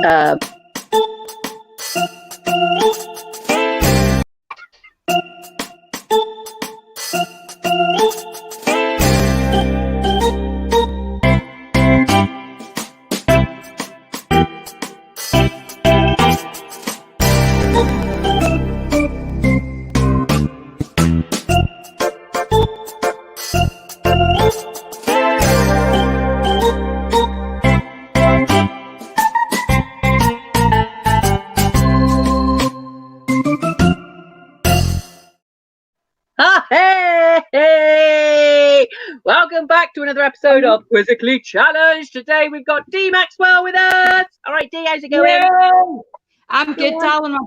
Uh, Hey! Welcome back to another episode of Quizzically Challenged. Today we've got D Maxwell with us. All right, D, how's it going? Yeah. I'm good, darling.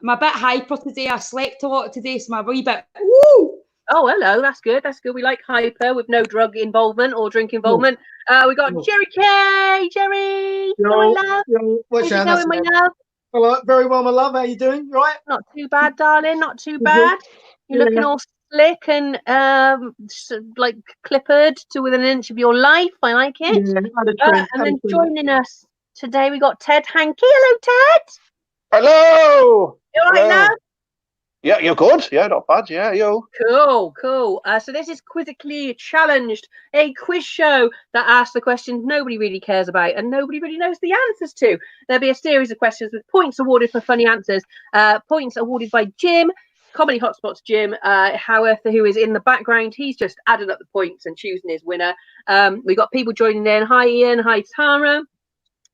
I'm a bit hyper today. I slept a lot today, so I'm a wee bit. Woo! Oh, hello. That's good. That's good. We like hyper with no drug involvement or drink involvement. We got Jerry K. Jerry, my love. What's going, my love? Hello, very well, my love. How you doing? Right? Not too bad, darling. Not too bad. You're looking all slick and like clippered to within an inch of your life. I like it. Yeah, and then joining us today, we got Ted Hankey. Hello, Ted. Hello. You all right now? Yeah, you're good. Yeah, not bad. Yeah, yo. Cool. So this is Quizzically Challenged, a quiz show that asks the questions nobody really cares about and nobody really knows the answers to. There'll be a series of questions with points awarded for funny answers. Points awarded by Jim, Comedy Hotspots Jim, however, who is in the background. He's just adding up the points and choosing his winner. We got people joining in. Hi, Ian. Hi, Tara.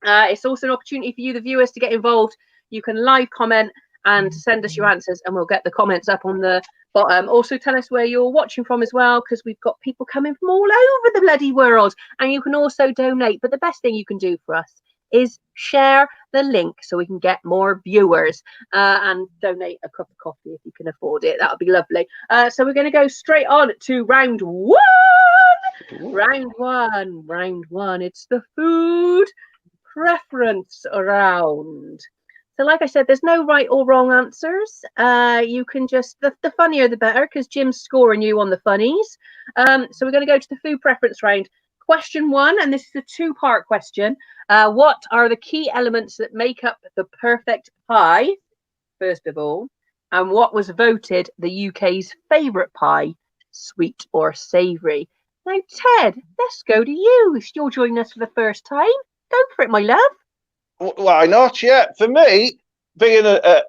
It's also an opportunity for you, the viewers, to get involved. You can live comment and send us your answers, and we'll get the comments up on the bottom. Also, tell us where you're watching from as well, because we've got people coming from all over the bloody world. And you can also donate. But the best thing you can do for us is share the link so we can get more viewers, and donate a cup of coffee if you can afford it. That would be lovely. So we're going to go straight on to round one. Round one. It's the food preference round. So like I said, there's no right or wrong answers. You can just, the funnier the better, because Jim's scoring you on the funnies. So we're going to go to the food preference round. Question one, and this is a two-part question. What are the key elements that make up the perfect pie, first of all? And what was voted the UK's favourite pie, sweet or savoury? Now, Ted, let's go to you. You're joining us for the first time. Go for it, my love. Why not? Yeah, for me, being a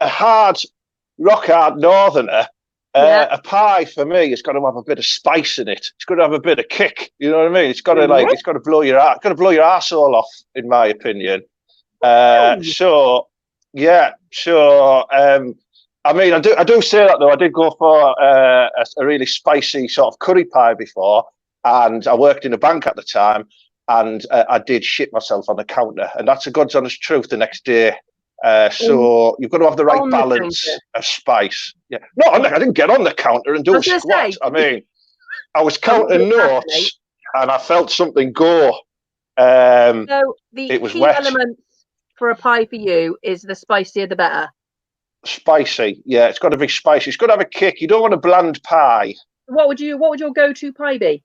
rock hard northerner, a pie for me has got to have a bit of spice in it. It's got to have a bit of kick. You know what I mean? It's got to it's got to blow your arsehole off, in my opinion. So yeah, sure. I mean, I do say that though. I did go for a really spicy sort of curry pie before, and I worked in a bank at the time. And I did shit myself on the counter, and that's a God's honest truth the next day. So you've got to have the right balance of spice. Yeah, no, I didn't get on the counter and do a squat. I mean, I was counting notes, and I felt something go. So the it was key wet. elements for a pie for you is the spicier the better. Spicy, yeah, it's got to be spicy. It's got to have a kick. You don't want a bland pie. What would your go-to pie be?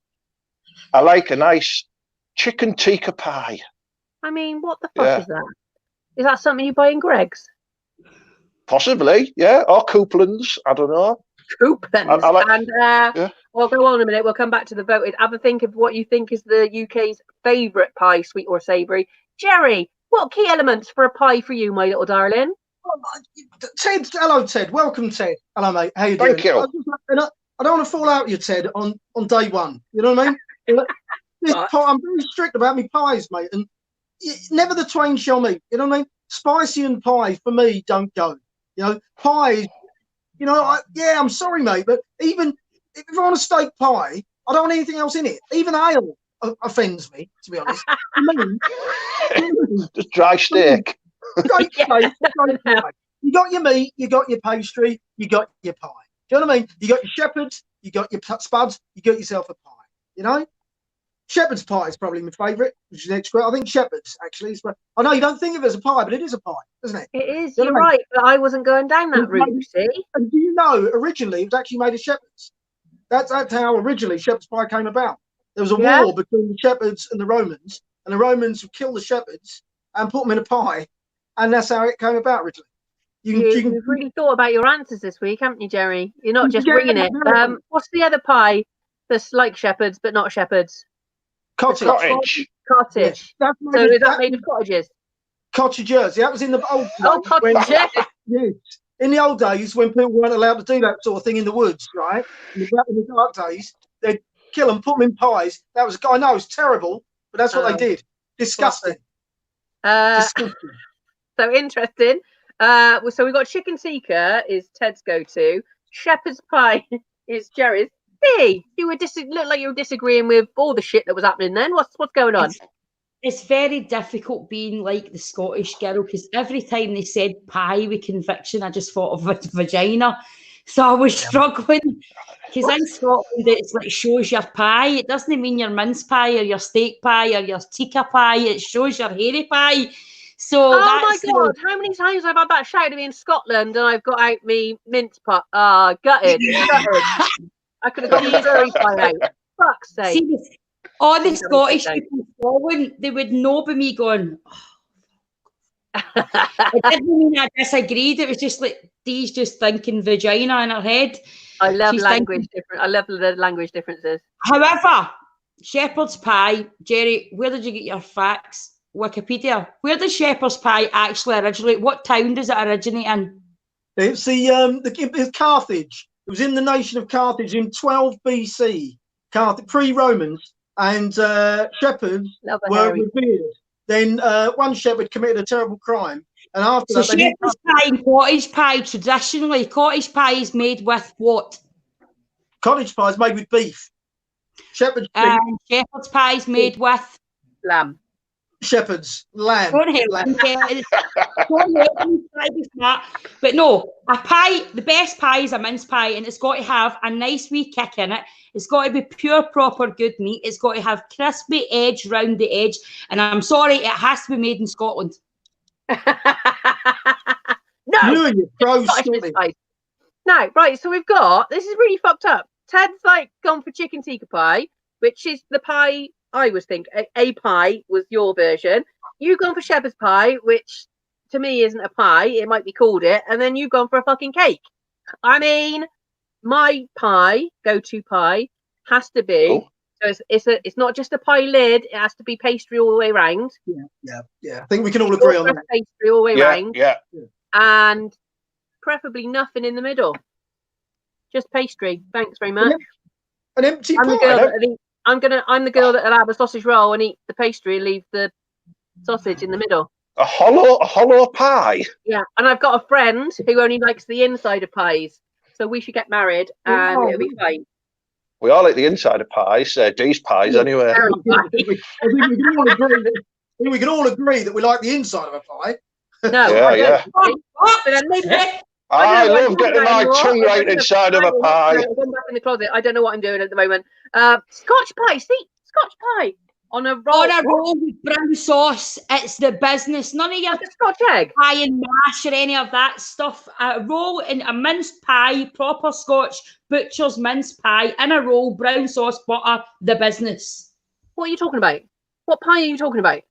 I like a nice chicken tikka pie. I mean, what the fuck is that? Is that something you buy in Greg's? Possibly, yeah. Or Couplands, I don't know. Couplands. Well, go on a minute. We'll come back to the voted. Have a think of what you think is the UK's favourite pie, sweet or savoury. Jerry, what key elements for a pie for you, my little darling? Ted, hello, Ted. Welcome, Ted. Hello, mate. How you doing? Thank you. I don't want to fall out with you, Ted, on day one. You know what I mean? I'm very strict about my pies, mate, and never the twain shall meet. You know what I mean? Spicy and pie for me don't go. You know, pies. You know, I'm sorry, mate, but even if I want a steak pie, I don't want anything else in it. Even ale offends me, to be honest. Just dry steak. You got your meat, you got your pastry, you got your pie. Do you know what I mean? You got your shepherds, you got your spuds, you got yourself a pie. You know? Shepherd's pie is probably my favourite, which is next. I think shepherd's actually is. I know you don't think of it as a pie, but it is a pie, isn't it? It is. You're right, but I wasn't going down that route. You see? And do you know originally it was actually made of shepherds? That's how originally shepherd's pie came about. There was a war between the shepherds and the Romans would kill the shepherds and put them in a pie and that's how it came about originally. You've really thought about your answers this week, haven't you, Jerry? You're not just winging it. What's the other pie that's like shepherd's but not shepherd's? Cottage. Cottage. Yeah. So is that made of cottages? Cottagers. That was in the old cottages. Yes. In the old days when people weren't allowed to do that sort of thing in the woods, right? In the dark days, they'd kill them, put them in pies. That was, I know, it's terrible, but that's what they did. Disgusting. Disgusting. So interesting. So we've got chicken tikka is Ted's go-to. Shepherd's pie is Jerry's. Hey, you were look like you were disagreeing with all the shit that was happening then. What's going on? It's very difficult being like the Scottish girl because every time they said pie with conviction, I just thought of vagina. So I was struggling because in Scotland it's like shows your pie. It doesn't mean your mince pie or your steak pie or your tikka pie. It shows your hairy pie. So oh my God, how many times have I had that shouted at me in Scotland and I've got out me mince pie? Gutted. I could have got my furry pie out. Fuck's sake. See, all the Scottish people in Scotland, they would know by me going, it didn't mean I disagreed. It was just like, Dee's just thinking vagina in her head. I love language differences. However, shepherd's pie, Jerry, where did you get your facts? Wikipedia. Where does shepherd's pie actually originate? What town does it originate in? It's it's Carthage. It was in the nation of Carthage in 12 BC. Pre-Romans, and shepherds were revered. Then one shepherd committed a terrible crime, and after that, shepherd's pie and cottage pie traditionally, cottage pie is made with what? Cottage pie is made with beef. Shepherd's pie is made with lamb. Shepherd's lamb. Don't help me, but no, a pie. The best pie is a mince pie, and it's got to have a nice wee kick in it. It's got to be pure, proper, good meat. It's got to have crispy edge round the edge. And I'm sorry, it has to be made in Scotland. No, right. So we've got, this is really fucked up. Ted's like gone for chicken tikka pie, which is the pie I was thinking. A pie was your version. You've gone for shepherd's pie, which to me isn't a pie. It might be called it. And then you've gone for a fucking cake. I mean, my pie, go-to pie, has to be. So it's not just a pie lid. It has to be pastry all the way around. Yeah. I think we can all agree on that. Pastry all the way around. Yeah. And preferably nothing in the middle. Just pastry. Thanks very much. An empty I'm pie. I'm the girl that'll have a sausage roll and eat the pastry and leave the sausage in the middle. A hollow pie. Yeah, and I've got a friend who only likes the inside of pies. So we should get married and it'll be fine. We all like the inside of pies, Dee's pies anyway. We can all agree that we like the inside of a pie. No, yeah. I love getting my tongue right inside of a pie. I'm going back in the closet. I don't know what I'm doing at the moment. Scotch pie, Scotch pie. On a roll with brown sauce. It's the business. None of your Scotch egg pie and mash or any of that stuff. A roll in a minced pie, proper Scotch butcher's minced pie in a roll, brown sauce, butter. The business. What are you talking about? What pie are you talking about?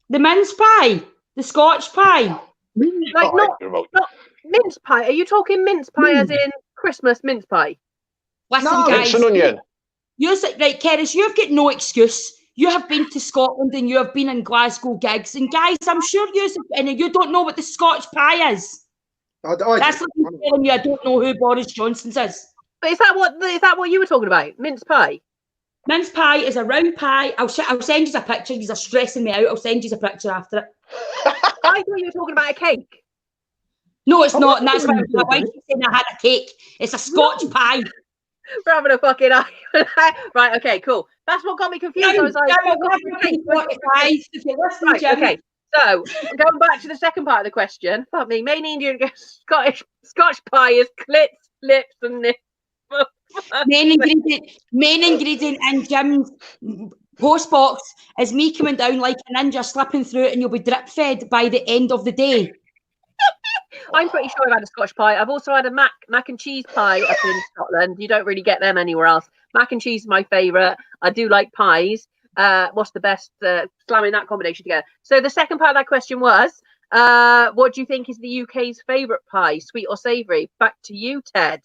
The mince pie, the Scotch pie. Like not mince pie. Are you talking mince pie as in Christmas mince pie? Listen, guys. It's an onion. Right, Keris, you've got no excuse. You have been to Scotland and you have been in Glasgow gigs. And guys, I'm sure you don't know what the Scotch pie is. That's like I'm telling you, I don't know who Boris Johnson's is. But is that what you were talking about? Mince pie? Mince pie is a round pie. I'll send you a picture. You're stressing me out. I'll send you a picture after it. I thought you were talking about a cake. No, it's not. And that's why my wife was saying I had a cake. It's a Scotch pie. We're having a fucking right, okay, cool. That's what got me confused. I was like, okay. So going back to the second part of the question. Fuck me, main Indian Scotch pie is clits, lips, and nips. Main ingredient in Jim's post box is me coming down like a ninja, slipping through it, and you'll be drip fed by the end of the day. I'm pretty sure I've had a Scotch pie. I've also had a mac and cheese pie up in Scotland. You don't really get them anywhere else. Mac and cheese is my favourite. I do like pies. What's the best? Slamming that combination together. So the second part of that question was, What do you think is the UK's favourite pie, sweet or savoury? Back to you, Ted.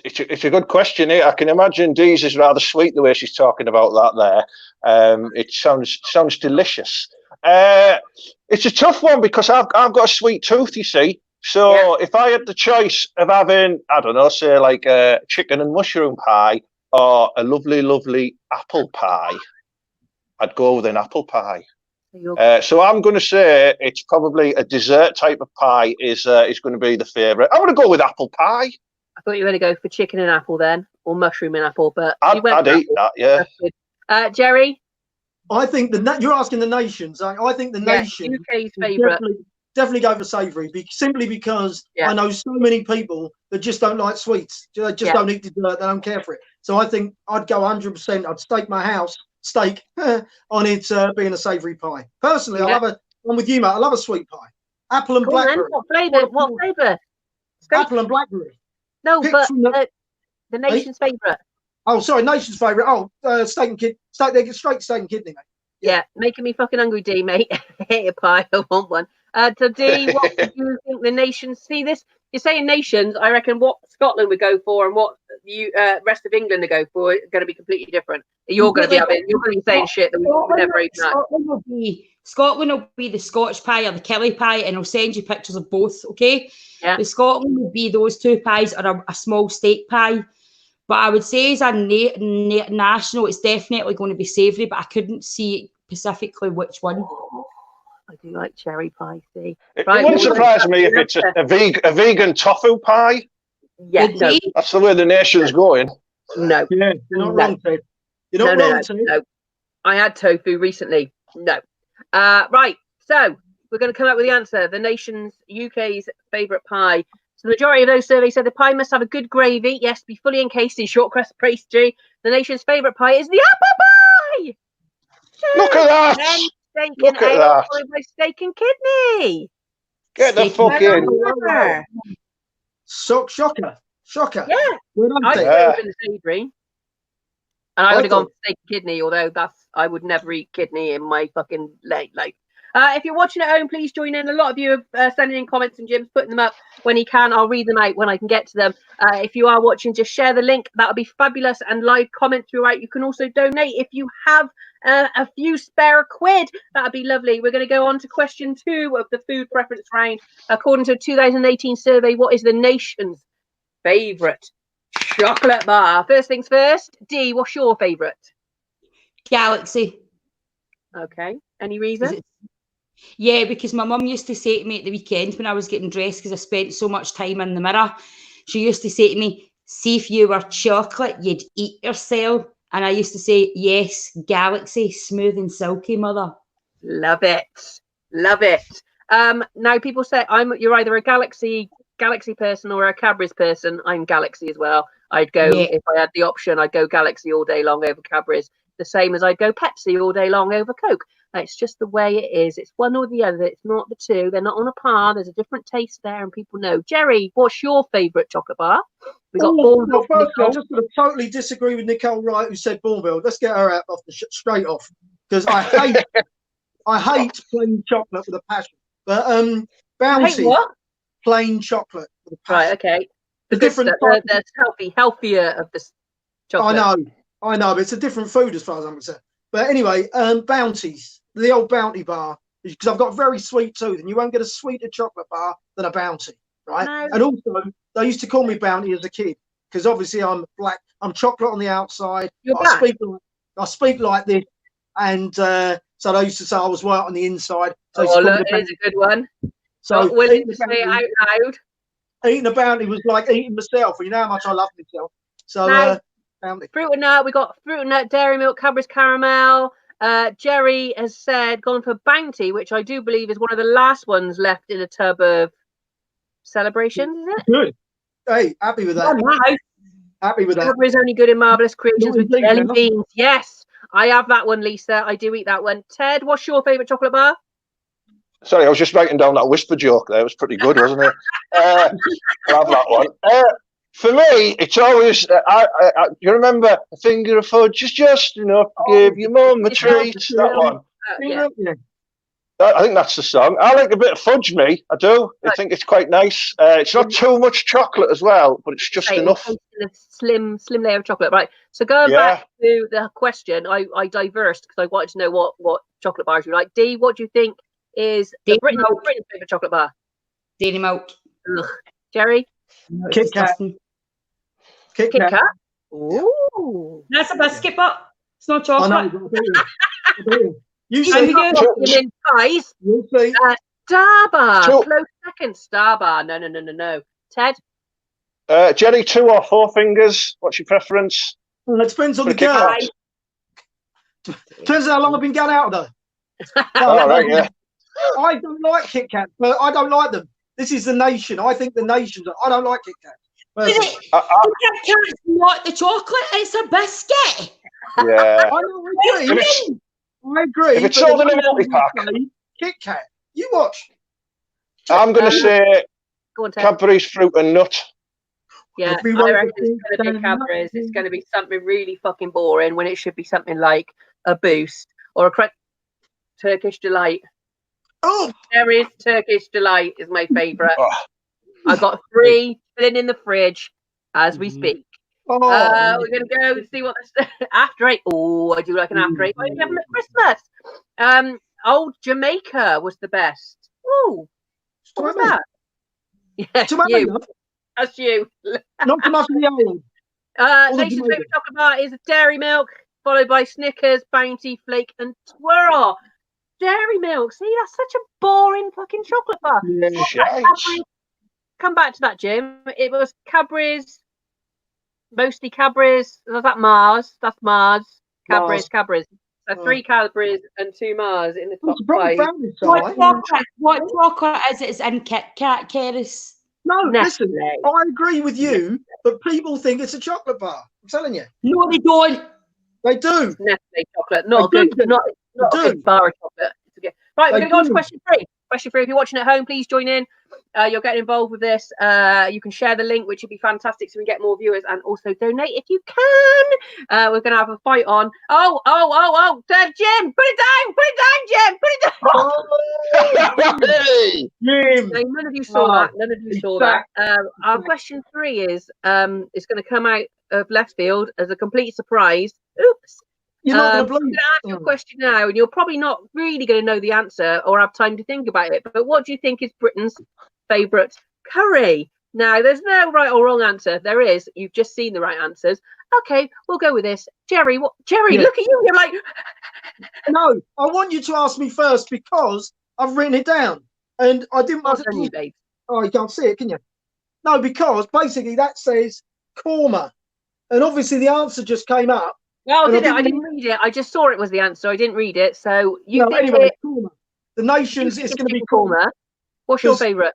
It's a good question. I can imagine Dee's is rather sweet the way she's talking about that there. It sounds delicious. It's a tough one because I've got a sweet tooth, you see. So if I had the choice of having, I don't know, say like a chicken and mushroom pie or a lovely apple pie, I'd go with an apple pie. So I'm going to say it's probably a dessert type of pie is going to be the favourite. I'm going to go with apple pie. I thought you were going to go for chicken and apple then, or mushroom and apple, but I'd eat that, yeah. Jerry? I think you're asking the nations. I think the nation UK's favourite. Definitely go for savoury, simply because I know so many people that just don't like sweets. They just don't eat dessert. They don't care for it. So I think I'd go 100%. I'd stake my house on it being a savoury pie. Personally, I'm with you, mate. I love a sweet pie. Apple and blackberry. What flavour? What flavour? Apple and blackberry. No, but the nation's favourite. Oh, sorry, nation's favourite. Oh, steak and kidney. Straight steak and kidney, mate. Yeah, making me fucking hungry, D, mate. I hate a pie. I want one. So, D, what do you think the nations see this? You're saying nations. I reckon what Scotland would go for and what the rest of England would go for is going to be completely different. You're going to be saying shit that we would never eat. Scotland will be the Scotch pie or the Kelly pie, and I'll send you pictures of both. Okay. Yeah. The Scotland would be those two pies or a small steak pie. But I would say as a national, it's definitely going to be savoury, but I couldn't see specifically which one. I do like cherry pie, see. It wouldn't surprise me if it's a vegan tofu pie. Yeah, no. That's the way the nation's going. No. Yeah, you're not wrong, Ted. You're not wrong, Ted. No. I had tofu recently. No. Right, so we're going to come up with the answer. The nation's UK's favourite pie. So the majority of those surveys said the pie must have a good gravy. Yes, be fully encased in short crust pastry. The nation's favourite pie is the apple pie. Look at that! Look at that! My steak and kidney. Get the fucking shocker. Yeah, I'd go for the savoury, and I would have gone for steak and kidney. Although I would never eat kidney in my fucking life. If you're watching at home, please join in. A lot of you have sending in comments and Jim's putting them up when he can. I'll read them out when I can get to them. If you are watching, just share the link. That'll be fabulous. And live comment throughout. You can also donate if you have a few spare quid. That'd be lovely. We're going to go on to question 2 of the food preference round. According to a 2018 survey, what is the nation's favourite chocolate bar? First things first. D, what's your favourite? Galaxy. Okay. Any reason? Yeah, because my mum used to say to me at the weekend when I was getting dressed, because I spent so much time in the mirror, she used to say to me, see if you were chocolate, you'd eat yourself. And I used to say, yes, Galaxy, smooth and silky, mother. Love it. Love it. Now people say you're either a Galaxy person or a Cadbury's person. I'm Galaxy as well. I'd go, if I had the option, I'd go Galaxy all day long over Cadbury's. The same as I'd go Pepsi all day long over Coke. It's just the way it is. It's one or the other. It's not the two. They're not on a par. There's a different taste there, and people know. Jerry, what's your favourite chocolate bar? We got Bourneville. First, I'm just going to totally disagree with Nicole Wright, who said Bourneville. Let's get her out off straight off, because I hate plain chocolate with a passion. But Bounty, plain chocolate with a passion. Right, okay. The different that's healthier of this chocolate. I know, but it's a different food as far as I'm concerned. But anyway, Bounties, the old Bounty bar, because I've got a very sweet tooth, and you won't get a sweeter chocolate bar than a Bounty, right? No. And also, they used to call me Bounty as a kid, because obviously I'm black. I'm chocolate on the outside. I speak like this, and so they used to say I was white on the inside. So look, it's a good one. So willing to say it out loud. Eating a Bounty was like eating myself, and you know how much I love myself. So. Fruit and nut. We got fruit and nut, dairy milk, Cadbury's caramel. Jerry has gone for Bounty, which I do believe is one of the last ones left in a tub of celebrations. Is it? Good. Hey, happy with that. Happy with that. Cadbury's only good in marvelous creations with jelly beans. Yes, I have that one, Lisa. I do eat that one. Ted, what's your favourite chocolate bar? Sorry, I was just writing down that whisper joke there. It was pretty good, wasn't it? I have that one. For me, it's always, you remember a finger of fudge is just enough to give your mum a treat. That one. Yeah. I think that's the song. I like a bit of fudge, me. I do. I think it's quite nice. It's not too much chocolate as well, but it's just enough. A slim layer of chocolate, right? So going back to the question, I diversed because I wanted to know what chocolate bars you like. Dee, what do you think is Britain's favourite chocolate bar? Dairy Milk. Ugh. Jerry? No, Kit Kat. Kit Kat. Ooh. That's a biscuit, but it's not chocolate. I know. You see, in pies. You'll see. Starbar. Close second. Starbar. No. Ted? Jenny, 2 or 4 fingers. What's your preference? Well, it depends on the girl. Depends on how long I've been going out with her. Right, yeah. I don't like Kit Kat, but I don't like them. This is the nation. I think the nation's. I don't like Kit Kat. Kit Kat's not the chocolate, it's a biscuit. Yeah. I agree. If it's sold in a multi-pack. Kit Kat. You watch. I'm going to say Cadbury's Fruit and Nut. Yeah, I reckon it's going to be Cadbury's. It's going to be something really fucking boring when it should be something like a Boost or a Turkish Delight. Oh, Jerry's Turkish Delight is my favourite. Oh. I've got 3 sitting in the fridge as we speak. We're going to go see what the after 8. Oh, I do like an after 8. I have them at Christmas. Old Jamaica was the best. Oh, what was that? Yeah, you. That's you. Not too much of the old. Nation's favourite chocolate bar is Dairy Milk, followed by Snickers, Bounty, Flake, and Twirl. Dairy Milk. See, that's such a boring fucking chocolate bar. Yeah. Come back to that, Jim. It was Cadbury's, mostly Cadbury's. Was that Mars? That's Mars. Cadbury's. So 3 Cadbury's and 2 Mars in the top 5. What chocolate is it? It's in Kit Kat, Keris? No, listen, I agree with you, but people think it's a chocolate bar. I'm telling you. No, they don't. They do. It's Nestle chocolate, not a good bar of chocolate. Right, we're going to go on to question 3. Question 3, if you're watching at home, please join in. You're getting involved with this. You can share the link, which would be fantastic so we get more viewers, and also donate if you can. We're going to have a fight on. Oh, Jim, put it down, Jim. Jim. No, none of you saw that. Our question 3 is it's going to come out of left field as a complete surprise. Oops. You're not I'm going to ask you a question now, and you're probably not really going to know the answer or have time to think about it. But what do you think is Britain's favourite curry? Now, there's no right or wrong answer. There is. You've just seen the right answers. Okay, we'll go with this. Jerry, look at you. You're like... No, I want you to ask me first because I've written it down. And I didn't want to... babe. Oh, you can't see it, can you? No, because basically that says korma. And obviously the answer just came up. Well, I didn't read it. I just saw it was the answer. I didn't read it. So anyway, korma. The nation's it's going to be korma. What's your favourite?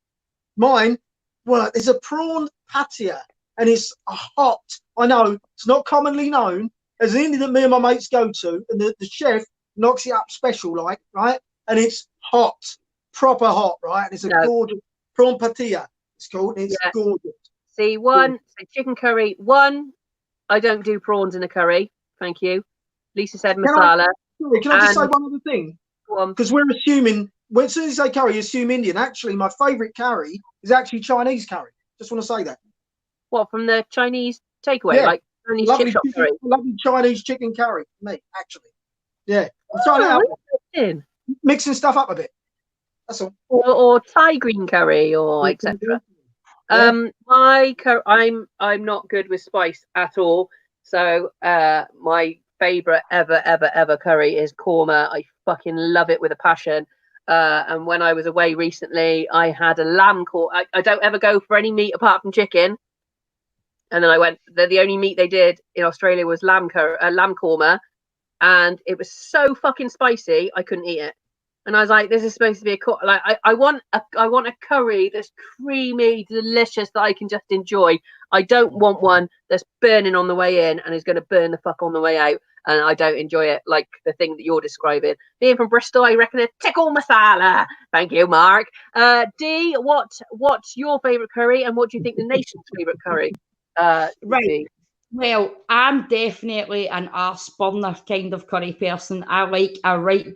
Mine, well, there's a prawn patia, and it's hot. I know it's not commonly known. There's an Indian that me and my mates go to, and the chef knocks it up special, right? And it's hot, proper hot, right? And it's a gorgeous prawn patia. It's called. And it's gorgeous. See, so chicken curry. 1, I don't do prawns in a curry. Thank you. Lisa said masala. Can I just say one other thing? Because we're assuming, as soon as you say curry, you assume Indian. Actually, my favourite curry is actually Chinese curry. Just want to say that. What, from the Chinese takeaway? Yeah. Like Chinese chip shop curry? Lovely Chinese chicken curry, for me, actually. Yeah. I'm trying it out. Mixing stuff up a bit. That's all. Or Thai green curry or etc. My curry, I'm not good with spice at all. So my favourite ever curry is korma. I fucking love it with a passion. And when I was away recently, I had a lamb korma. I don't ever go for any meat apart from chicken. And then I went. The only meat they did in Australia was lamb korma, and it was so fucking spicy I couldn't eat it. And I was like, "This is supposed to be I want a curry that's creamy, delicious that I can just enjoy. I don't want one that's burning on the way in and is going to burn the fuck on the way out. And I don't enjoy it like the thing that you're describing. Being from Bristol, I reckon a tickle masala. Thank you, Mark. Dee, what's your favourite curry, and what do you think the nation's favourite curry? Right. Well, I'm definitely an arse burner kind of curry person. I like I like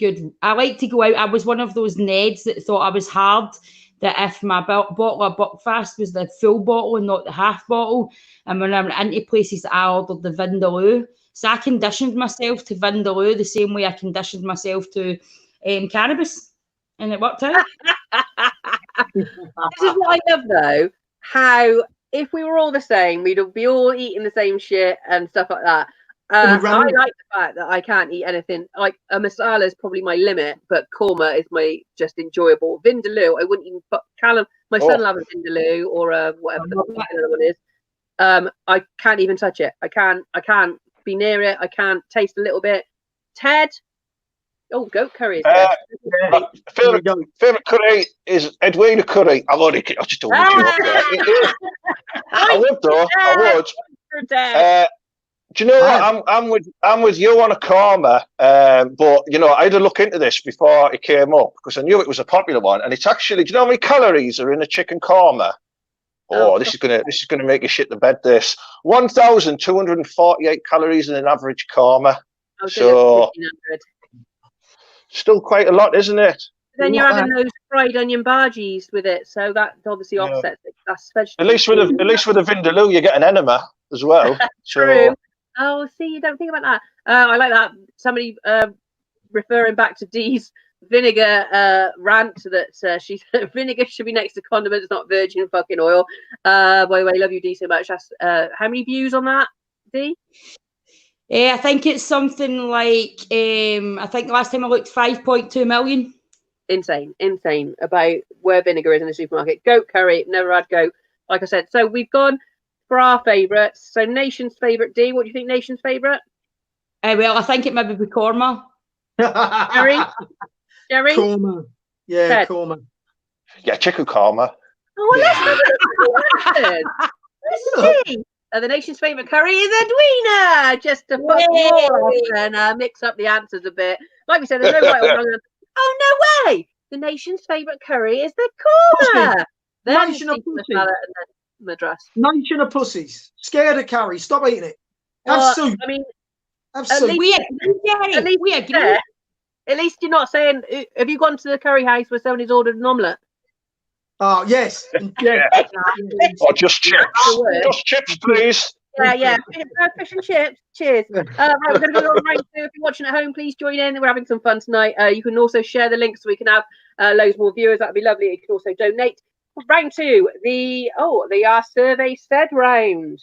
to go out. I was one of those Neds that thought I was hard, that if my bottle of Buckfast was the full bottle and not the half bottle, and when I'm into places, I ordered the Vindaloo. So I conditioned myself to Vindaloo the same way I conditioned myself to cannabis, and it worked out. This is what I love, though, how if we were all the same, we'd be all eating the same shit and stuff like that. I like the fact that I can't eat anything. Like a masala is probably my limit, but korma is my just enjoyable. Vindaloo, I wouldn't even put Callum. My son loves a Vindaloo or whatever the other one is. I can't even touch it. I can't be near it. I can't taste a little bit. Ted. Oh, goat curry is good. Favorite curry is Edwina curry. I just don't want to I would though. I would. Do you know what? I'm with you on a korma, but you know I had to look into this before it came up because I knew it was a popular one, and it's actually. Do you know how many calories are in a chicken korma? This is gonna make you shit the bed. This 1,248 calories in an average korma. So still quite a lot, isn't it? Then you're having those fried onion bhajis with it, so that obviously offsets it. That's at least with a Vindaloo, you get an enema as well. True. Oh, see, you don't think about that. I like that. Somebody referring back to Dee's vinegar rant that she said vinegar should be next to condiments, not virgin fucking oil. By the way, love you, Dee, so much. That's how many views on that, Dee? I think it's something like I think last time I looked 5.2 million. Insane about where vinegar is in the supermarket. Goat curry, never had goat. Like I said, so we've gone for our favourites. So nation's favourite, Dee. What do you think nation's favourite? Well, I think it might be korma. Jerry? Korma. Yeah, Ted. Korma. Yeah, chicken korma. Oh, let's see. The nation's favourite curry is Edwina. Just to fuck you all off and mix up the answers a bit. Like we said, there's no right or wrong. Oh, no way. The nation's favourite curry is the korma. Nation of pussies. Nation of pussies. Scared of curry. Stop eating it. Have soup. I mean, have soup. At least you're not saying, have you gone to the curry house where somebody's ordered an omelette? Oh, yes. Or just chips. Just chips, please. Yeah. Fish and chips. Cheers. Right, we're going to go on round two. If you're watching at home, please join in. We're having some fun tonight. You can also share the link so we can have loads more viewers. That would be lovely. You can also donate. Round two, the survey said round.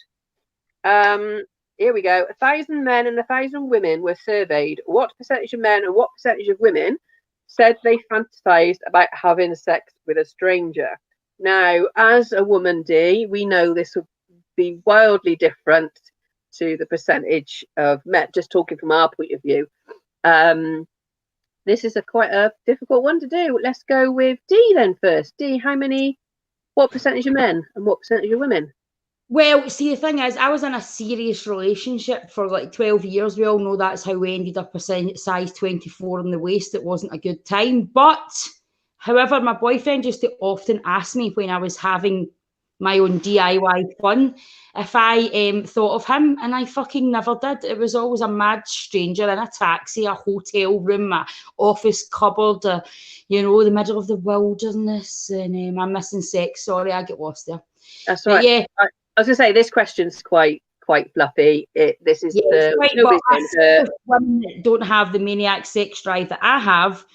Here we go. 1,000 men and 1,000 women were surveyed. What percentage of men and what percentage of women said they fantasized about having sex with a stranger? Now, as a woman, Dee, we know this would be wildly different to the percentage of men, just talking from our point of view. This is quite a difficult one to do. Let's go with Dee then first. Dee, what percentage of men and what percentage of women? Well, see, the thing is, I was in a serious relationship for like 12 years. We all know that's how we ended up a size 24 in the waist. It wasn't a good time. But, however, my boyfriend used to often ask me when I was having my own DIY fun if I thought of him, and I fucking never did. It was always a mad stranger in a taxi, a hotel room, a office cupboard, the middle of the wilderness, and I'm missing sex. Sorry, I get lost there. That's right. But yeah. I was going to say, this question's quite fluffy. This is women that don't have the maniac sex drive that I have,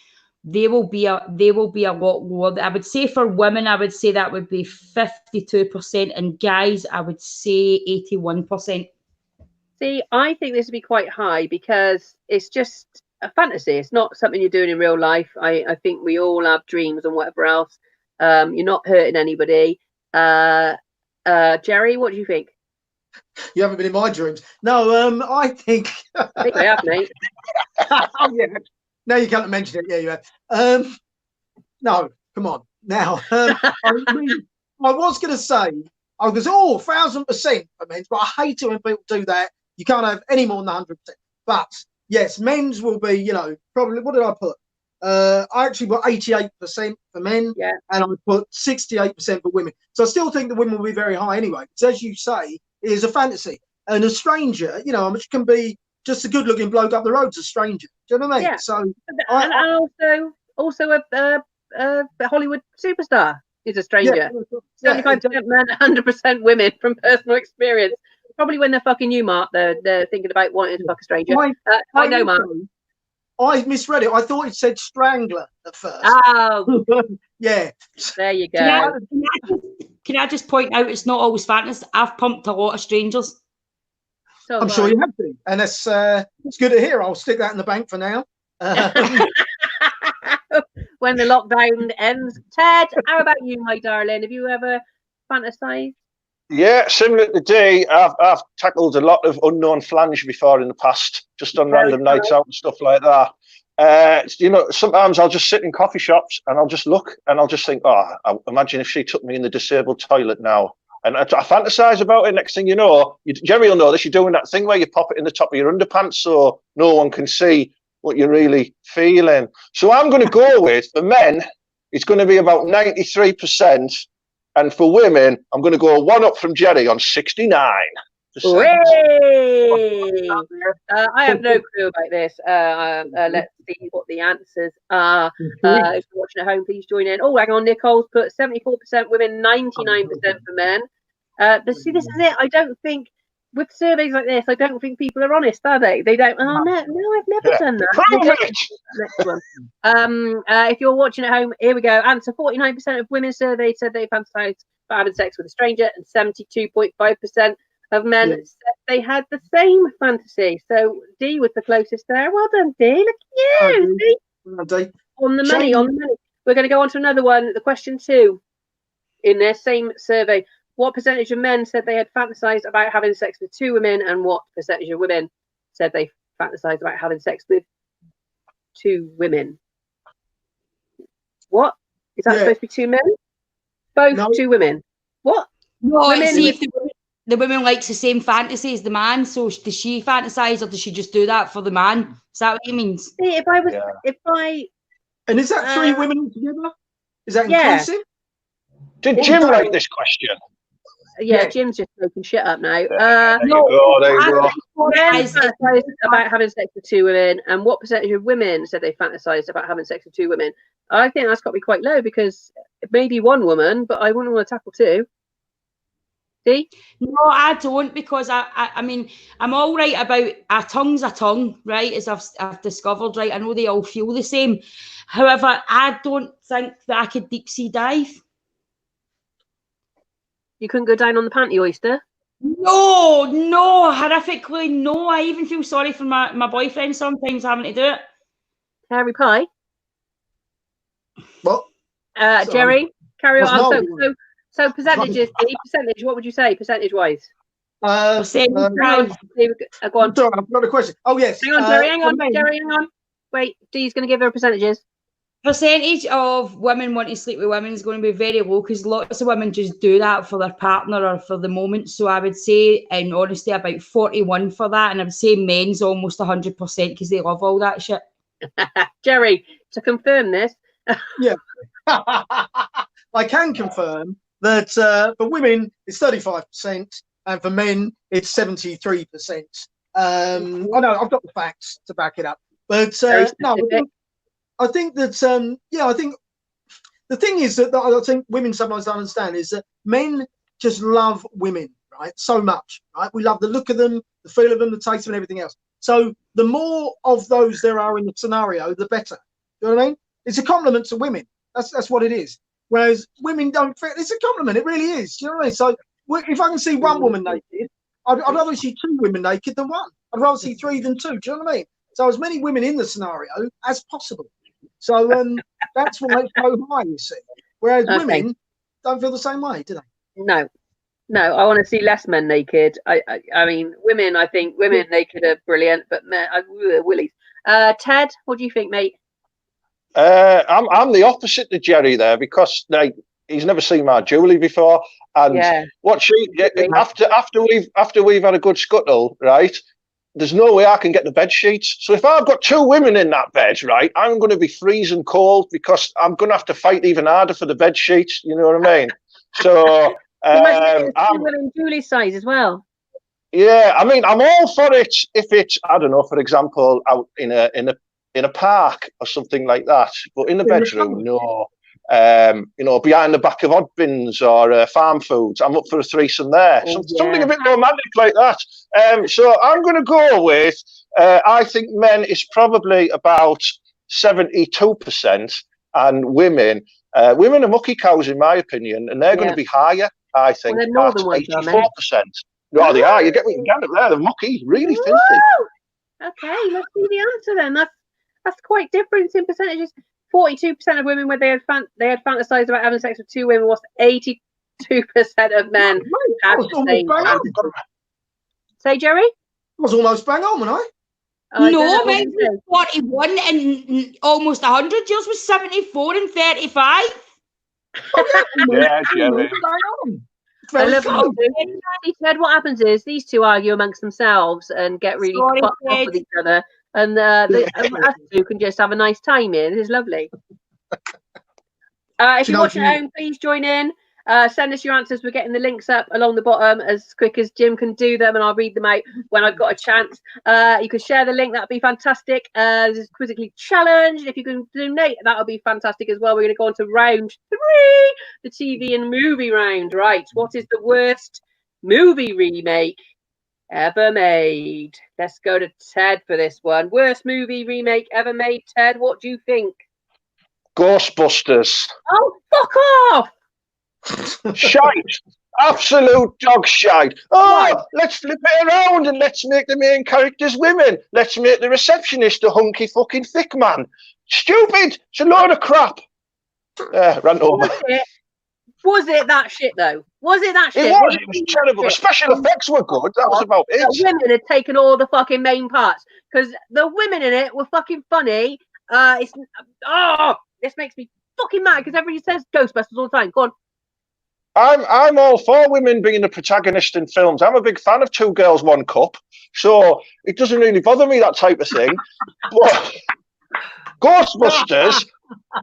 they will be a lot lower. I would say for women, I would say that would be 52%, and guys, I would say 81%. See, I think this would be quite high because it's just a fantasy. It's not something you're doing in real life. I think we all have dreams and whatever else. You're not hurting anybody. Jerry, what do you think? You haven't been in my dreams. No, I think I have, mate. Oh, yeah. Now you can't mention it. Yeah, you have. No, come on. Now, I was going to say, I was 1,000% for men's, but I hate it when people do that. You can't have any more than 100%. But yes, men's will be, probably, what did I put? I actually put 88% for men, and I put 68% for women. So I still think the women will be very high anyway. Because as you say, it is a fantasy. and a stranger, you know, which can be just a good-looking bloke up the road's a stranger. Do you know what I mean? Yeah. So, and also a Hollywood superstar is a stranger. 75% men, 100% women from personal experience. Probably when they're fucking you, Mark, they're thinking about wanting to fuck a stranger. I know, Mark. I misread it. I thought it said strangler at first. Oh, yeah. There you go. Can I just point out it's not always fantasy. I've pumped a lot of strangers. So I'm sure you have to, and it's good to hear. I'll stick that in the bank for now. When the lockdown ends. Ted, how about you, my darling? Have you ever fantasized? Yeah, similar to Dee, I've tackled a lot of unknown flange before in the past, just on random nights out and stuff like that. You know, sometimes I'll just sit in coffee shops and I'll just look and I'll just think, oh, imagine if she took me in the disabled toilet now. And I fantasize about it. Next thing you know, Jerry will know this, you're doing that thing where you pop it in the top of your underpants so no one can see what you're really feeling. So I'm going to go with, for men, it's going to be about 93%. And for women, I'm going to go one up from Jerry on 69%. I have no clue about this. Let's see what the answers are. If you're watching at home, please join in. Oh, hang on. Nicole's put 74% women, 99% for men. But see, this is it. I don't think, with surveys like this, I don't think people are honest, are they? They don't. Oh, no, I've never done that. Next one. If you're watching at home, here we go. Answer: 49% of women surveyed said they fantasized about having sex with a stranger, and 72.5% of men said they had the same fantasy. So Dee was the closest there. Well done, Dee. Look at you. Dee. On the money, on the money. We're going to go on to another one. The question 2 in their same survey. What percentage of men said they had fantasized about having sex with 2 women, and what percentage of women said they fantasized about having sex with 2 women? What? Is that supposed to be 2 men? Both 2 women. What? No, see if the woman likes the same fantasy as the man, so does she fantasize or does she just do that for the man? Is that what he means? See, and is that 3 women altogether? Is that inclusive? Did Jim write this question? Yeah, Jim's just making shit up now. There you go. Men fantasized about having sex with 2 women, and what percentage of women said they fantasized about having sex with 2 women? I think that's got to be quite low, because maybe 1 woman, but I wouldn't want to tackle 2. See? No, I don't, because I mean, I'm all right about a tongue's a tongue, right? As I've discovered, right? I know they all feel the same. However, I don't think that I could deep sea dive. You couldn't go down on the panty oyster? No, horrifically, no. I even feel sorry for my boyfriend sometimes having to do it. Hairy pie? What? Jerry, carry on. So percentages, percentage, what would you say, percentage-wise? Go on. Sorry, I've got a question. Oh, yes. Hang on, Jerry, hang on. Wait, Dee's going to give her percentages. Percentage of women wanting to sleep with women is going to be very low, because lots of women just do that for their partner or for the moment. So I would say, in honesty, about 41 for that, and I would say men's almost 100% because they love all that shit. Jerry, to confirm this. Yeah. I can confirm that for women it's 35%, and for men it's 73%. I know I've got the facts to back it up, but no. I think that, I think the thing is that I think women sometimes don't understand is that men just love women, right? So much, right? We love the look of them, the feel of them, the taste of them, and everything else. So the more of those there are in the scenario, the better. You know what I mean? It's a compliment to women. That's what it is. Whereas women don't feel it's a compliment. It really is. You know what I mean? So if I can see 1 woman naked, I'd rather see 2 women naked than 1. I'd rather see 3 than 2. Do you know what I mean? So as many women in the scenario as possible. So that's why it's so high, you see. Whereas women don't feel the same way, do they? No, I want to see less men naked. I mean, women. I think women naked are brilliant, but men, willies. Ted, what do you think, mate? I'm the opposite to Jerry there, because he's never seen my Julie before, and what she after we've had a good scuttle, right? There's no way I can get the bed sheets. So if I've got 2 women in that bed, right, I'm going to be freezing cold, because I'm going to have to fight even harder for the bed sheets. You know what I mean? So I'm in Julie's size as well. Yeah, I mean, I'm all for it if it's, I don't know, for example, out in a park or something like that. But in the bedroom, no. Behind the back of odd bins or farm foods, I'm up for a threesome there. Something a bit romantic like that. So I'm going to go with, I think men is probably about 72%, and women are mucky cows in my opinion, and they're going to be higher, I think, at 84%. No, they are. You get what you get there. The mucky, really filthy. Okay, let's see the answer then. That's quite different in percentages. 42% of women, when they had fantasized about having sex with two women, whilst 82% of men had the same fantasy. Say, Jerry? I was almost bang on, wasn't I? No, mine was 41 and almost 100. Yours was 74 and 35. Yeah, Jerry. I love you. Ted, what happens is these two argue amongst themselves and get really fucked off with each other, and us two can just have a nice time here. This is lovely. If you're watching at home, please join in. Send us your answers. We're getting the links up along the bottom as quick as Jim can do them, and I'll read them out when I've got a chance. You can share the link. That'd be fantastic. This is Quizzically Challenged. If you can donate, that'll be fantastic as well. We're going to go on to round 3, the TV and movie round. Right. What is the worst movie remake ever made? Let's go to Ted for this one. Worst movie remake ever made, Ted. What do you think? Ghostbusters. Oh, fuck off! Shite. Absolute dog shite. Oh, let's flip it around and let's make the main characters women. Let's make the receptionist a hunky fucking thick man. Stupid. It's a load of crap. Ran over. Was it that shit though? Was it that shit? It was terrible. The special effects were good. That was about it. The women had taken all the fucking main parts because the women in it were fucking funny. This makes me fucking mad because everybody says Ghostbusters all the time. Go on. I'm all for women being the protagonist in films. I'm a big fan of Two Girls, One Cup, so it doesn't really bother me, that type of thing. But Ghostbusters,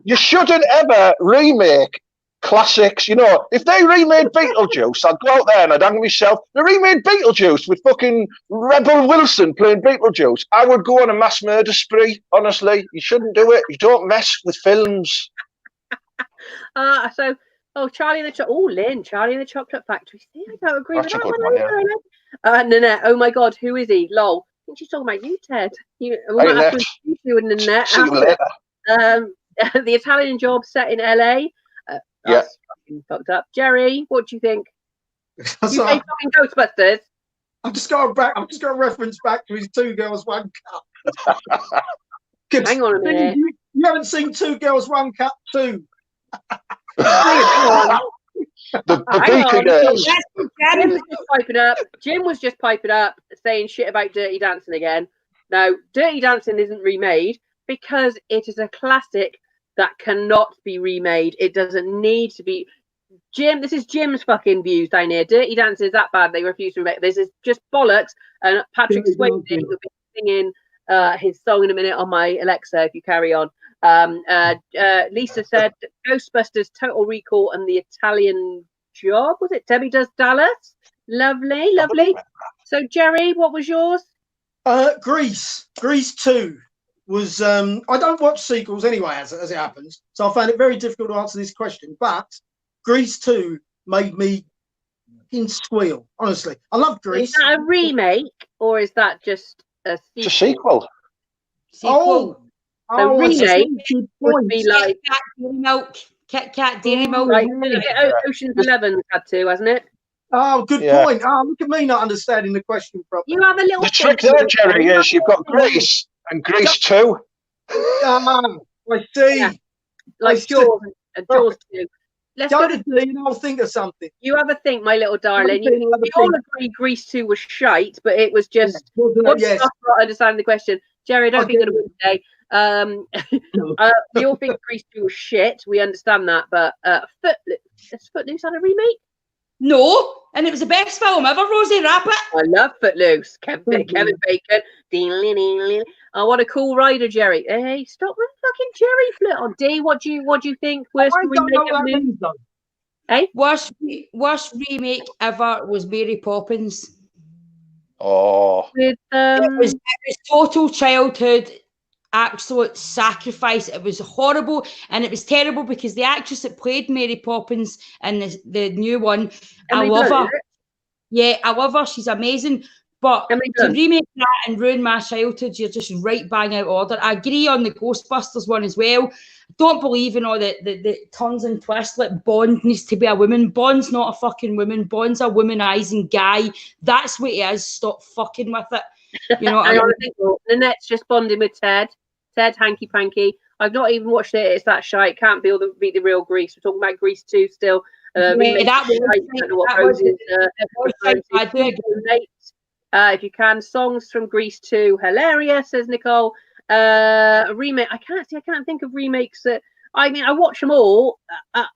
you shouldn't ever remake classics. You know, if they remade Beetlejuice, I'd go out there and I'd hang myself. They remade Beetlejuice with fucking Rebel Wilson playing Beetlejuice. I would go on a mass murder spree, honestly. You shouldn't do it. You don't mess with films. Charlie and the Lynn, Charlie and the Chocolate Factory. See, I don't agree with that one. Nanette. Oh my God, who is he? Lol. I think she's talking about you, Ted. You and Nanette. See you later. The Italian Job set in LA. That's fucking fucked up. Jerry, what do you think? You say fucking Ghostbusters. I've just got a reference back to his Two Girls, One Cup. Hang on a minute. You haven't seen Two Girls, One Cup 2. Jim was just piping up saying shit about Dirty Dancing again. Now, Dirty Dancing isn't remade because it is a classic that cannot be remade. It doesn't need to be. Jim, this is Jim's fucking views down here. Dirty Dancing is that bad they refuse to remake. This is just bollocks. And Patrick Swayze will be singing his song in a minute on my Alexa if you carry on. Lisa said Ghostbusters, Total Recall, and the Italian Job. Was it Debbie Does Dallas? Lovely. So Jerry, what was yours? Grease 2 was. I don't watch sequels anyway, as it happens, so I found it very difficult to answer this question. But Grease 2 made me squeal. Honestly, I love Grease. Is that a remake or is that just a sequel? It's a sequel. The remake would be like Kit Kat Dairy Milk. Right. Ocean's 11 had to, hasn't it? Oh, good point. Look at me not understanding the question properly. You have a little. The trick there, Jerry, is you've got Grease and Grease 2. I see. Yeah. Like Jaws and Jaws 2. Let's go to I'll think of something. You have a think, my little darling. You all agree Grease 2 was shite, but it was just. Yes. Not understanding the question. Jerry, I don't think you're going to win today. We all think Grease 2 was shit. We understand that, but Footloose had a remake? No, and it was the best film ever, Rosie Rabbit. I love Footloose. Kevin Bacon. Oh, what a cool rider, Jerry. Hey, stop with fucking Jerry flit on. D, what do you think? Worst remake ever? Hey? Worst remake ever was Mary Poppins. Oh. With It was total childhood, absolute sacrifice. It was horrible, and it was terrible because the actress that played Mary Poppins in the new one, Emily I love Blunt, her. Yeah, I love her. She's amazing. But Emily to Blunt. remake that and ruin my childhood, you're just right bang out order. I agree on the Ghostbusters one as well. Don't believe in all the turns and twists. Like Bond needs to be a woman. Bond's not a fucking woman. Bond's a womanizing guy. That's what he is. Stop fucking with it. You know what I mean? Nanette's just bonding with Ted. Ted, hanky panky. I've not even watched it. It's that shy. It can't be the real Grease. We're talking about Grease 2 still. If you can, songs from Grease 2, hilarious, says Nicole. A remake. I can't think of remakes that. I mean, I watch them all.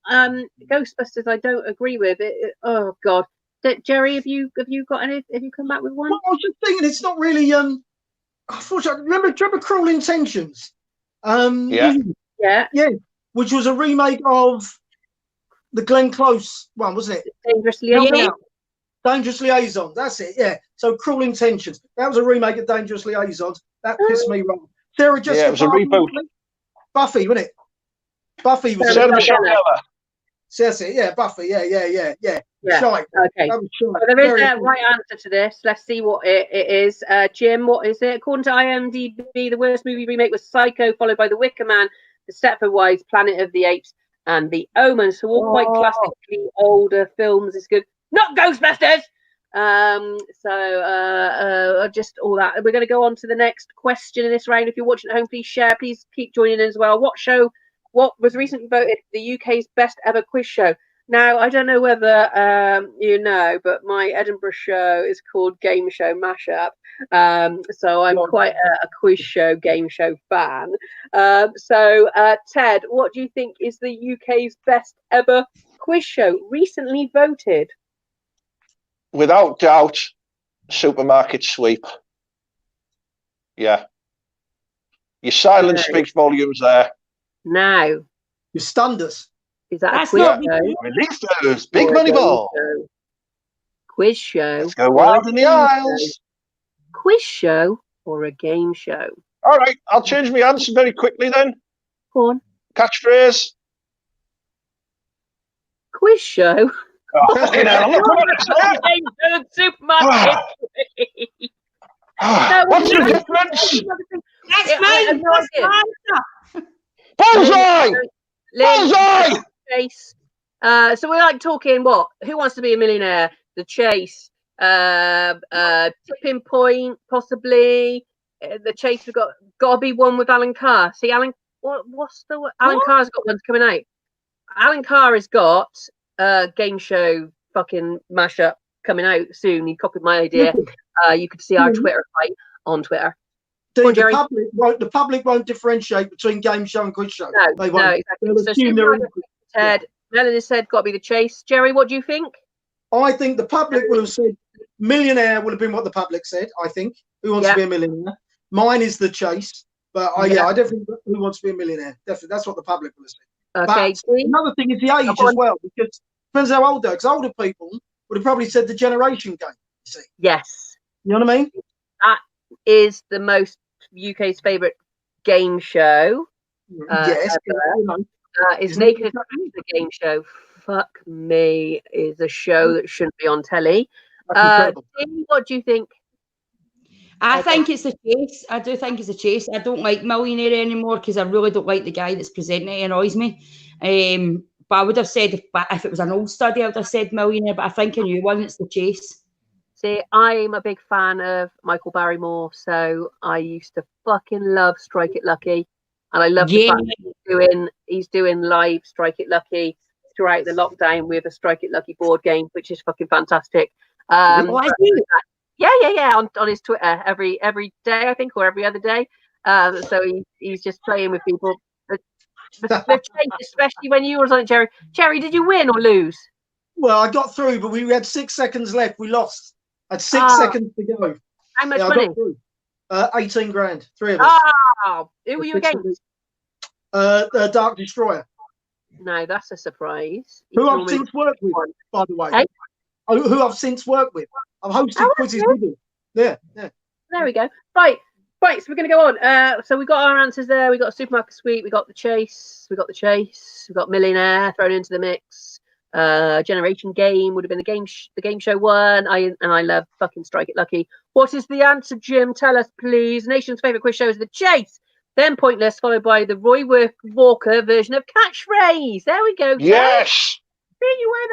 Ghostbusters, I don't agree with it. Oh God, Jerry, have you got any? Have you come back with one? Well, I was just thinking, it's not really. Unfortunately, remember Cruel Intentions? Yeah, which was a remake of the Glenn Close one, wasn't it? Dangerous Liaison. Dangerous Liaisons. That's it. Yeah. So Cruel Intentions. That was a remake of Dangerous Liaisons. That pissed me off. Sarah Jessica. Yeah, it was a reboot. Buffy, wasn't it? Buffy was. Sarah Michelle Gellar. That's it. Yeah, Buffy. Yeah. Shite. Okay. So there is a right answer to this. Let's see what it is. Jim, what is it? According to IMDb, the worst movie remake was Psycho, followed by The Wicker Man, The Stepford Wives, Planet of the Apes, and The Omen. So all quite classically older films. Is good. Not Ghostbusters. Just all that. We're going to go on to the next question in this round. If you're watching at home, please share. Please keep joining in as well. What was recently voted the UK's best ever quiz show? Now, I don't know whether you know, but my Edinburgh show is called Game Show Mashup. So I'm quite a quiz show, game show fan. Ted, what do you think is the UK's best ever quiz show recently voted? Without doubt, Supermarket Sweep. Yeah. Your silence speaks volumes there. Now. You stunned us. Is that a quiz show? Release those big money ball. Quiz show. Let's go wild in the aisles. Quiz show or a game show? All right, I'll change my answer very quickly then. Go on. Catchphrase. Quiz show. Oh, fucking hell, look what I said. Supermarket. What's the difference? That's mine. Bullseye! Bullseye! Chase. So we're like talking what? Who Wants to Be a Millionaire? The Chase. Tipping Point, possibly. The Chase. We've got to be one with Alan Carr. See, Alan. Alan Carr's got ones coming out. Alan Carr has got game show fucking mashup coming out soon. He copied my idea. You could see our Twitter fight on Twitter. Dude, the public won't differentiate between game show and quiz show. No, exactly. So Ted, Melon has said got to be the Chase. Jerry, what do you think? I think the public will have said millionaire would have been what the public said. I think Who Wants to Be a Millionaire. Mine is the Chase, but I definitely Who Wants to Be a Millionaire. Definitely, that's what the public will have said. Okay. But another thing is the age as well, because depends how old they are. Because older people would have probably said the Generation Game. You see? Yes. You know what I mean? That is the most UK's favourite game show. Yes. Is Naked as the game show? Fuck me, is a show that shouldn't be on telly. Jamie, what do you think? I think it's a Chase. I do think it's a Chase. I don't like Millionaire anymore because I really don't like the guy that's presenting it. It annoys me. But I would have said if it was an old study, I would have said Millionaire. But I think a new one, it's the Chase. See, I'm a big fan of Michael Barrymore, so I used to fucking love Strike It Lucky, and I love the fact that he's doing live Strike It Lucky throughout the lockdown with a Strike It Lucky board game, which is fucking fantastic. Yeah, on his Twitter every day, I think, or every other day. So he's just playing with people. The chase, especially when you were on it, Jerry. Jerry, did you win or lose? Well, I got through, but we had 6 seconds left. We lost. I had 6 seconds to go. How much money? 18 grand. 3 of us. Oh, who were you against? Dark Destroyer. No, that's a surprise. Who I've since worked with, by the way. Hey? Who I've since worked with. I've hosted quizzes with him. Yeah, yeah. There we go. Right, so we're going to go on. So we got our answers there. We got Supermarket Sweep. We got the Chase. We got Millionaire thrown into the mix. Generation Game would have been the game show one. I love fucking Strike It Lucky. What is the answer, Jim? Tell us, please. Nation's favourite quiz show is the Chase. Then Pointless, followed by the Roy Walker version of Catchphrase. There we go. Yes. There you were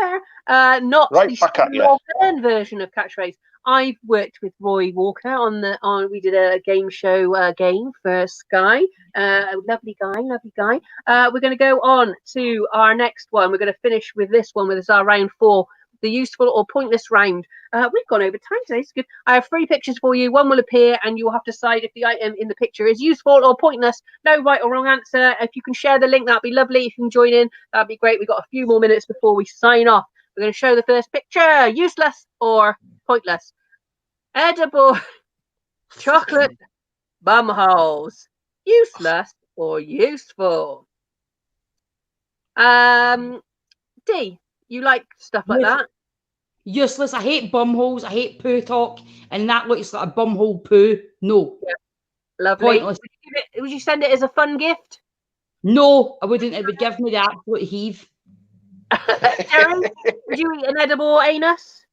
there. Not Right the back at you. Stephen version of Catchphrase. I've worked with Roy Walker on we did a game show game for Sky. Lovely guy. We're going to go on to our next one. We're going to finish with this one, with our round 4, the useful or pointless round. We've gone over time today. It's good. I have 3 pictures for you. One will appear, and you'll have to decide if the item in the picture is useful or pointless. No right or wrong answer. If you can share the link, that'd be lovely. If you can join in, that'd be great. We've got a few more minutes before we sign off. We're going to show the first picture. Useless or pointless? Edible chocolate bum holes. Useless or useful? D, you like stuff like that? Useless. I hate bum holes. I hate poo talk, and that looks like a bum hole poo. No. Yeah. Lovely. Pointless. Would you send it as a fun gift? No, I wouldn't. It would give me the absolute heave. Jerry, would you eat an edible anus?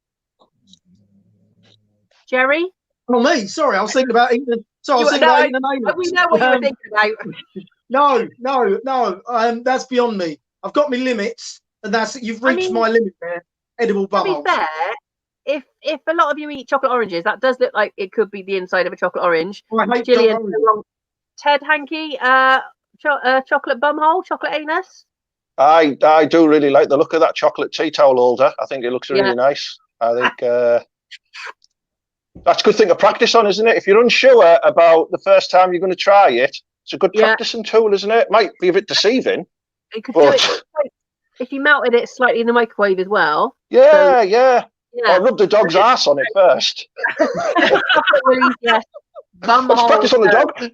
Jerry? Oh, me. Sorry, I was thinking about eating. So I was thinking about eating an anus. We know what you were thinking about. No. That's beyond me. I've got my limits, and you've reached my limit there. Edible bum holes. To be fair, if a lot of you eat chocolate oranges, that does look like it could be the inside of a chocolate orange. I hate Gillian, Ted Hankey, chocolate bumhole, chocolate anus. I do really like the look of that chocolate tea towel holder. I think it looks really nice. I think that's a good thing to practice on, isn't it? If you're unsure about the first time you're going to try it, it's a good practicing tool, isn't it? Might be a bit deceiving. You could do it if you melted it slightly in the microwave as well. Yeah. I'll rub the dog's ass on it first. Let's practice on the dog.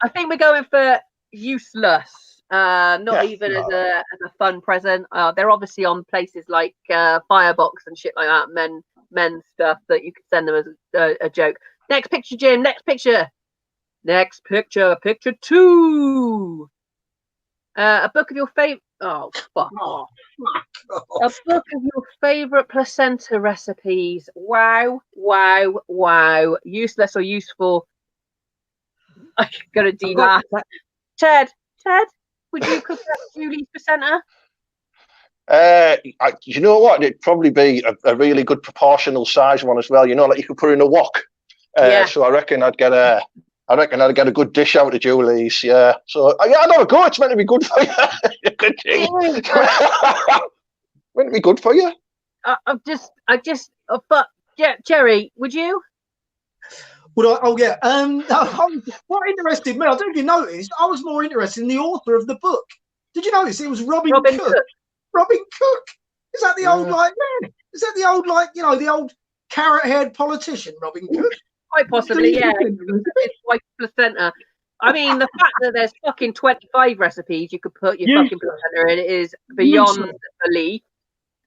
I think we're going for useless. Not even as a fun present. They're obviously on places like Firebox and shit like that, men's stuff that you could send them as a joke. Next picture, Jim. Next picture. Picture 2. A book of your favorite. Oh, fuck off. A book of your favourite placenta recipes. Wow. Useless or useful? I'm going to do that. Ted, would you cook up Julie's placenta? You know what? It'd probably be a really good proportional size one as well. You know, like you could put in a wok. So I reckon I'd get a good dish out of Julie's. Yeah. So I'd have a go. It's meant to be good for you. Good thing. Meant to be good for you. But Jerry, would you? Would I? Oh yeah. What interested me? I don't know if you noticed. I was more interested in the author of the book. Did you notice it was Robin Cook? Robin Cook. Is that the old Is that the old the old carrot-haired politician Robin Cook? Quite possibly, yeah. It's white placenta. I mean, the fact that there's fucking 25 recipes you could put your fucking placenta in is beyond belief.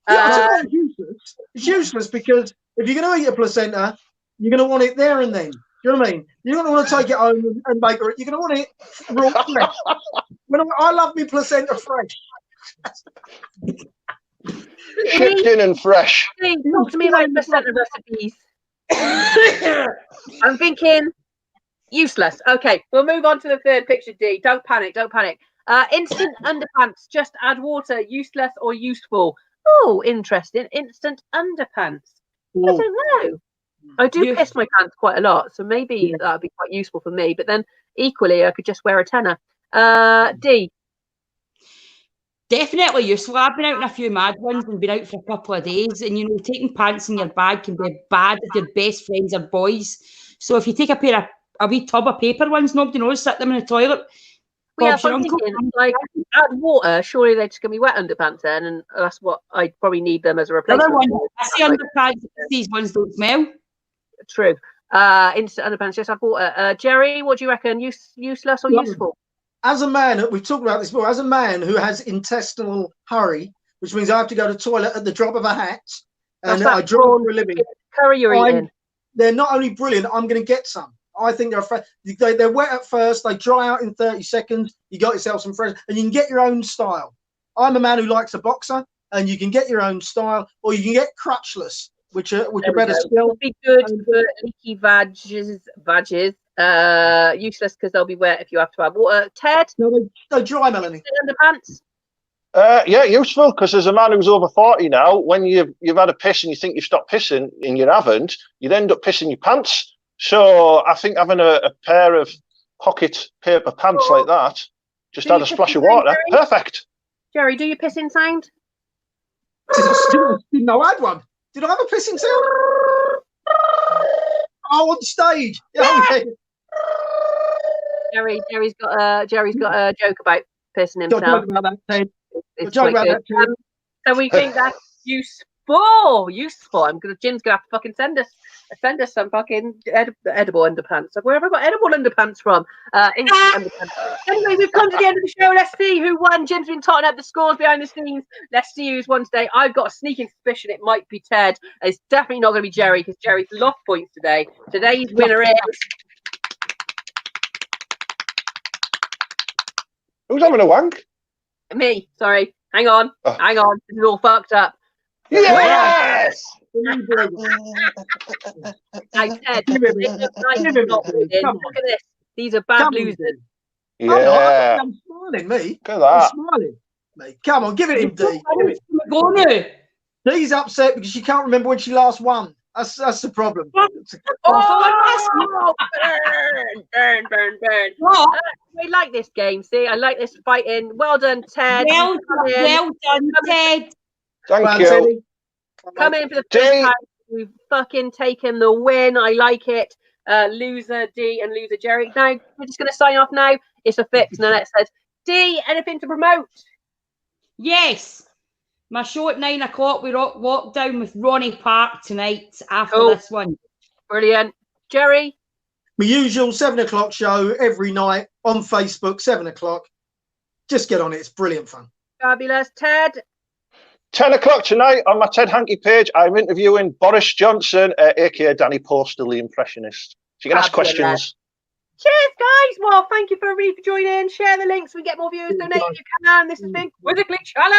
It's useless. It's useless because if you're going to eat a placenta, you're going to want it there and then. Do you know what I mean? You're not going to take it home and make it. You're going to want it raw fresh. I love my placenta fresh. Chipped in and fresh. Talk to me about placenta recipes. I'm thinking useless. Okay, we'll move on to the third picture, D. Don't panic. Instant underpants. Just add water. Useless or useful? Oh, interesting. Instant underpants. I don't know. I do piss my pants quite a lot, so maybe that would be quite useful for me. But then equally, I could just wear a tenner. D. Definitely useful. I've been out in a few mad ones and been out for a couple of days, and taking pants in your bag can be bad if your best friends are boys. So if you take a wee tub of paper ones, nobody knows, sit them in the toilet. I'm thinking, like, add water, surely they're just going to be wet underpants then, and that's what I'd probably need them as a replacement. I see underpants, these ones don't smell. True. Instant underpants, just add water. Jerry, what do you reckon? Useless or useful? As a man, we've talked about this before, as a man who has intestinal hurry, which means I have to go to the toilet at the drop of a hat, and I draw for a living. Curry you're eating. they're not only brilliant, I'm going to get some. I think they're wet at first, they dry out in 30 seconds. You got yourself some fresh, and you can get your own style. I'm a man who likes a boxer, and you can get your own style, or you can get crutchless, which are better still. It'll be good for leaky badges. Useless because they'll be wet if you have to have water. Ted? No, they dry, Melanie. Underpants? Yeah, useful, because as a man who's over 40 now, when you've had a piss and you think you've stopped pissing and you haven't, you'd end up pissing your pants. So I think having a pair of pocket paper pants like that, just add a splash of water. Perfect. Jerry, do you pissing sound? Didn't know I had one. Did I have a pissing sound? Oh, on stage. Yeah. Jerry's got a joke about pissing himself. Don't talk about that, Ted. So we think that's useful. Jim's gonna have to fucking send us some fucking edible underpants. Where have I got edible underpants from? Anyway, we've come to the end of the show. Let's see who won. Jim's been totting up the scores behind the scenes. Let's see who's won today. I've got a sneaking suspicion it might be Ted. It's definitely not going to be Jerry because Jerry's lost points today. Today's winner is. Who's having a wank? Me. Sorry. Hang on. This is all fucked up. Yes! I said, look at this. These are bad losers. Yeah. I'm smiling, me. Look at that. I'm smiling, mate. Come on, give it him, D. D's upset because she can't remember when she last won. That's the problem. Burn. I like this game. See, I like this fighting. Well done, Ted. Well done, Ted. Thank you. Come in for the first time. We've fucking taken the win. I like it. Loser D and loser Jerry. Now we're just going to sign off now. It's a fix. Now it says D. Anything to promote? Yes. My show at 9 o'clock. We walk down with Ronnie Park tonight after this one. Brilliant. Jerry? My usual 7 o'clock show every night on Facebook, 7 o'clock. Just get on it. It's brilliant fun. Fabulous. Ted? 10 o'clock tonight on my Ted Hankey page, I'm interviewing Boris Johnson, aka Danny Postal, the impressionist. So you can ask questions. Cheers, guys. Well, thank you for joining. Share the links. We get more views. Donate if you can. This has been Quizzically Challenged.